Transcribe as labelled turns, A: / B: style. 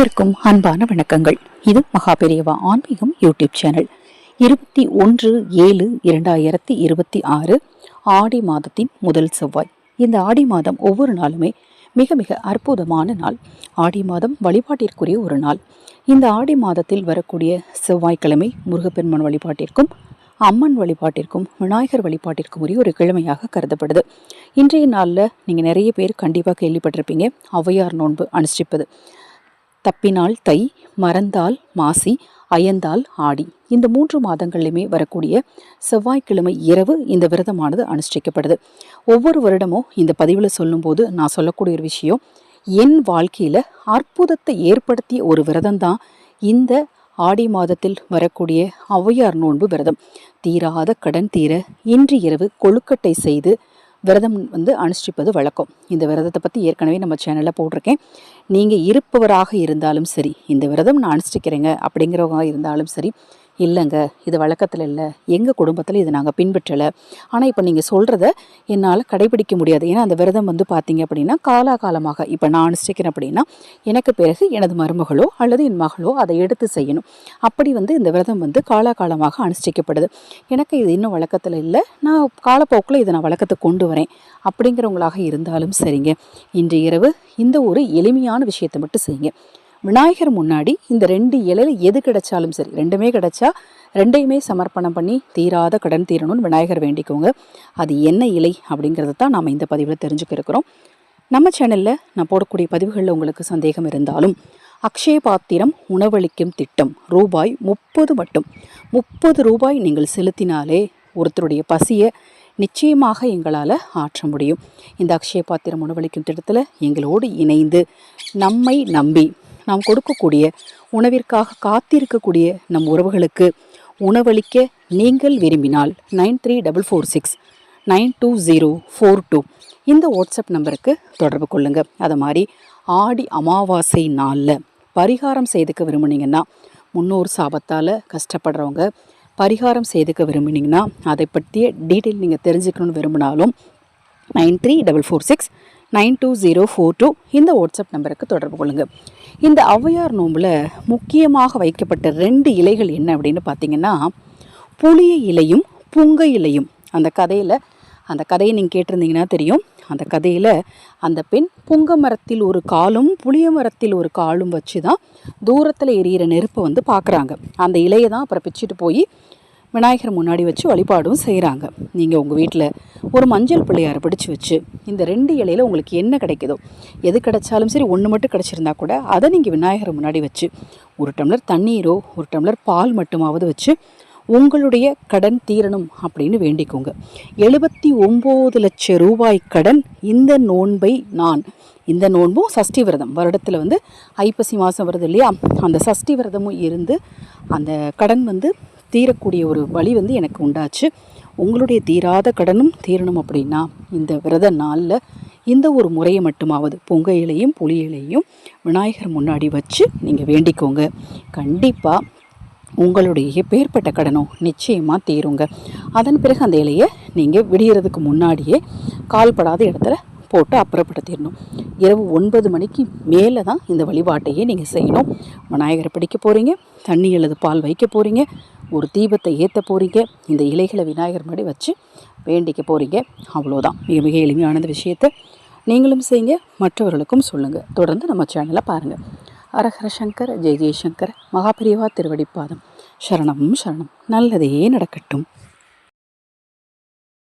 A: அனைவருக்கும் அன்பான வணக்கங்கள். இது மகாபெரியவா ஆன்மீகம் யூடியூப் சேனல். 21/7/2026 ஆடி மாதத்தின் முதல் செவ்வாய். இந்த ஆடி மாதம் ஒவ்வொரு நாளுமே மிக மிக அற்புதமான நாள். ஆடி மாதம் வழிபாட்டிற்குரிய ஒரு நாள். இந்த ஆடி மாதத்தில் வரக்கூடிய செவ்வாய்க்கிழமை முருகப்பெருமான் வழிபாட்டிற்கும் அம்மன் வழிபாட்டிற்கும் விநாயகர் வழிபாட்டிற்கும் உரிய ஒரு கிழமையாக கருதப்படுது. இன்றைய நாளில் நீங்கள் நிறைய பேர் கண்டிப்பாக கேள்விப்பட்டிருப்பீங்க, ஔவையார் நோன்பு அனுஷ்டிப்பது. தப்பினால் தை, மறந்தால் மாசி, அயந்தால் ஆடி. இந்த 3 மாதங்கள்லையுமே வரக்கூடிய செவ்வாய்க்கிழமை இரவு இந்த விரதமானது அனுஷ்டிக்கப்படுது. ஒவ்வொரு வருடமும் இந்த பதிவில் சொல்லும்போது நான் சொல்லக்கூடிய ஒரு விஷயம், என் வாழ்க்கையில் அற்புதத்தை ஏற்படுத்திய ஒரு விரதம் தான் இந்த ஆடி மாதத்தில் வரக்கூடிய ஔவையார் நோன்பு விரதம். தீராத கடன் தீர இன்று இரவு கொழுக்கட்டை செய்து விரதம் அனுஷ்டிப்பது வழக்கம். இந்த விரதத்தை பற்றி ஏற்கனவே நம்ம சேனலில் போட்டிருக்கேன். நீங்கள் இருப்பவராக இருந்தாலும் சரி, இந்த விரதம் நான் அனுஷ்டிக்கிறேங்க அப்படிங்கிறவங்க இருந்தாலும் சரி, இல்லைங்க இது வழக்கத்தில் இல்லை, எங்கள் குடும்பத்தில் இதை நாங்கள் பின்பற்றலை, ஆனால் இப்போ நீங்கள் சொல்கிறத என்னால் கடைபிடிக்க முடியாது. ஏன்னா அந்த விரதம் பார்த்தீங்க அப்படின்னா காலாகாலமாக இப்போ நான் அனுஷ்டிக்கிறேன் அப்படின்னா எனக்கு பிறகு எனது மருமகளோ அல்லது என் மகளோ அதை எடுத்து செய்யணும். அப்படி இந்த விரதம் காலாகாலமாக அனுஷ்டிக்கப்படுது. எனக்கு இது இன்னும் வழக்கத்தில் இல்லை, நான் காலப்போக்கில் இதை நான் வழக்கத்துக்கு கொண்டு வரேன் அப்படிங்கிறவங்களாக இருந்தாலும் சரிங்க, இன்று இரவு இந்த ஒரு எளிமையான விஷயத்தை மட்டும் செய்யுங்க. விநாயகர் முன்னாடி இந்த 2 இலையில் எது கிடைச்சாலும் சரி, 2மே கிடைச்சா 2யுமே சமர்ப்பணம் பண்ணி தீராத கடன் தீரணும்னு விநாயகர் வேண்டிக்கோங்க. அது என்ன இலை அப்படிங்கிறத தான் நாம் இந்த பதிவில் தெரிஞ்சுக்க இருக்கிறோம். நம்ம சேனலில் நான் போடக்கூடிய பதிவுகளில் உங்களுக்கு சந்தேகம் இருந்தாலும், அக்ஷய பாத்திரம் உணவளிக்கும் திட்டம் ரூபாய் 30 மட்டும், 30 ரூபாய் நீங்கள் செலுத்தினாலே ஒருத்தருடைய பசியை நிச்சயமாக எங்களால் ஆற்ற முடியும். இந்த அக்ஷய பாத்திரம் உணவளிக்கும் திட்டத்தில் எங்களோடு இணைந்து நம்மை நம்பி நாம் கொடுக்கக்கூடிய உணவிற்காக காத்திருக்கக்கூடிய நம் உறவுகளுக்கு உணவளிக்க நீங்கள் விரும்பினால் 9344692042 இந்த வாட்ஸ்அப் நம்பருக்கு தொடர்பு கொள்ளுங்கள். அதை மாதிரி ஆடி அமாவாசை நாளில் பரிகாரம் செய்துக்க விரும்புனீங்கன்னா, முன்னோர் சாபத்தால் கஷ்டப்படுறவங்க பரிகாரம் செய்துக்க விரும்புனீங்கன்னா, அதை பற்றிய டீட்டெயில் நீங்கள் தெரிஞ்சுக்கணுன்னு விரும்பினாலும் 9344692042 இந்த வாட்ஸ்அப் நம்பருக்கு தொடர்பு கொள்ளுங்கள். இந்த ஔவையார் நோம்பில் முக்கியமாக வைக்கப்பட்ட 2 இலைகள் என்ன அப்படின்னு பார்த்தீங்கன்னா, புளிய இலையும் புங்கை இலையும். அந்த கதையை நீங்கள் கேட்டிருந்தீங்கன்னா தெரியும். அந்த கதையில் அந்த பெண் புங்க மரத்தில் ஒரு காலும் புளிய மரத்தில் ஒரு காலும் வச்சு தான் தூரத்தில் எரியிற நெருப்பை பார்க்குறாங்க. அந்த இலையை தான் அப்புறம் பிச்சுட்டு போய் விநாயகர் முன்னாடி வச்சு வழிபாடும் செய்கிறாங்க. நீங்கள் உங்கள் வீட்டில் ஒரு மஞ்சள் பிள்ளையாரை பிடிச்சி வச்சு இந்த 2 இலையில் உங்களுக்கு என்ன கிடைக்குதோ, எது கிடைச்சாலும் சரி, ஒன்று மட்டும் கிடச்சிருந்தா கூட அதை நீங்கள் விநாயகர் முன்னாடி வச்சு ஒரு டம்ளர் தண்ணீரோ ஒரு டம்ளர் பால் மட்டுமாவது வச்சு உங்களுடைய கடன் தீரணும் அப்படின்னு வேண்டிக்கோங்க. 79 லட்சம் ரூபாய் கடன் இந்த நோன்பை இந்த நோன்பும் சஷ்டி விரதம் வருடத்தில் ஐப்பசி மாதம் வருது இல்லையா, அந்த சஷ்டி விரதமும் இருந்து அந்த கடன் தீரக்கூடிய ஒரு வழி எனக்கு உண்டாச்சு. உங்களுடைய தீராத கடனும் தீரணும் அப்படின்னா இந்த விரத நாளில் இந்த ஒரு முறையை மட்டுமாவது பொங்கை இலையும் புளி இலையும் விநாயகர் முன்னாடி வச்சு நீங்கள் வேண்டிக்கோங்க. கண்டிப்பாக உங்களுடைய பேர்பட்ட கடனும் நிச்சயமாக தீருங்க. அதன் பிறகு அந்த இலையை நீங்கள் விடியறதுக்கு முன்னாடியே கால்படாத இடத்துல போட்டு அப்புறப்படுத்திடணும். இரவு 9 மணிக்கு மேலே தான் இந்த வழிபாட்டையே நீங்கள் செய்யணும். விநாயகரை பிடிக்க போகிறீங்க, தண்ணி அல்லது பால் வைக்க போகிறீங்க, ஒரு தீபத்தை ஏற்ற போகிறீங்க, இந்த இலைகளை விநாயகர் முன்னாடி வச்சு வேண்டிக்க போகிறீங்க. அவ்வளோதான். மிக மிக எளிமையான விஷயத்தை நீங்களும் செய்யுங்க, மற்றவர்களுக்கும் சொல்லுங்கள். தொடர்ந்து நம்ம சேனலை பாருங்கள். ஹரஹர சங்கர ஜெய ஜெயசங்கர. மகாபெரியவா திருவடிப்பாதம். சரணம் சரணம். நல்லதே நடக்கட்டும்.